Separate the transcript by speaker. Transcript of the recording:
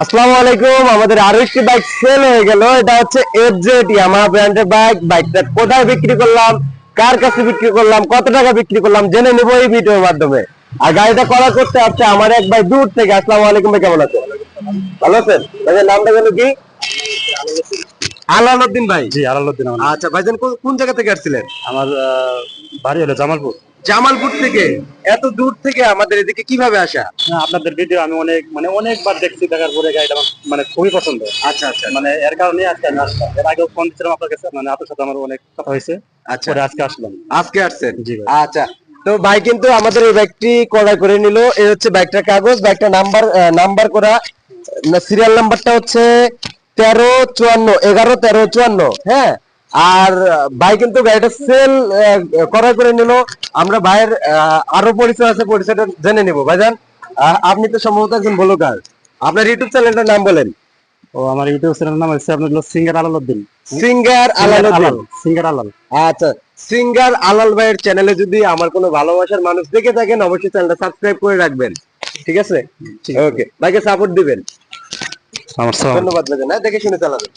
Speaker 1: আসসালামু আলাইকুম। আমাদের আরো একটি বাইক সেল হয়ে গেল। এটা হচ্ছে এফজেড ইয়ামাহা ব্র্যান্ডের বাইক। বাইকটা কোথায় বিক্রি করলাম, কার কাছে বিক্রি করলাম, কত টাকা বিক্রি করলাম জেনে নেবো এই ভিডিওর মাধ্যমে। আর গাড়িটা করা করতে আসছে আমার এক ভাই দূর থেকে। আসসালামু আলাইকুম ভাই, কেমন আছেন? ভালো আছেন? ভাইয়ের নামটা যেন কি? আলাউদ্দিন ভাই।
Speaker 2: জি, আলাউদ্দিন।
Speaker 1: আচ্ছা ভাইজান, কোন জায়গা থেকে আসছিলেন?
Speaker 2: আমার বাড়ি হলো জামালপুর।
Speaker 1: জামালপুর থেকে? এত দূর থেকে আমাদের এদিকে কিভাবে আসা?
Speaker 2: আপনাদের ভিডিও আমি অনেকবার দেখছি, দেখার পরে গাড়িটা আমার খুবই পছন্দ।
Speaker 1: আচ্ছা আচ্ছা,
Speaker 2: এর কারণে আজকে আমি আসলাম। এর আগেও ফোন দিয়েছিলাম আপনার কাছে, আপনার সাথে আমার অনেক কথা হয়েছে।
Speaker 1: আচ্ছা
Speaker 2: আজকে আসলাম।
Speaker 1: আজকে আসছেন?
Speaker 2: জি ভাই।
Speaker 1: আচ্ছা, তো ভাই কিন্তু আমাদের এই বাইকটি ক্রয় করে নিল। এই হচ্ছে বাইকটার কাগজ, বাইকটা নাম্বার করা, সিরিয়াল নাম্বারটা হচ্ছে 1354 হ্যাঁ। আর ভাই কিন্তু গাড়িটা সেল ক্রয় করে নিল। আমরা ভাইয়ের আরো পরিচয় আছে, পরিচয়টা জেনে নিব। ভাইজান, আপনি তো সম্ভবত একজন ব্লগার, আপনার ইউটিউব চ্যানেলটার নাম বলেন।
Speaker 2: আমার ইউটিউব চ্যানেলের নাম হচ্ছে আপনার singer Alauddin.
Speaker 1: Singer Alauddin.
Speaker 2: Singer Alal.
Speaker 1: আচ্ছা, সিঙ্গার আলাল ভাইয়ের চ্যানেলে যদি আমার কোনো ভালোবাসার মানুষ দেখে থাকেন, অবশ্যই চ্যানেলটা সাবস্ক্রাইব করে রাখবেন। ঠিক আছে? ওকে, ভাইকে সাপোর্ট দিবেন। ধন্যবাদ ভাইজান, দেখে শুনে চালাবেন।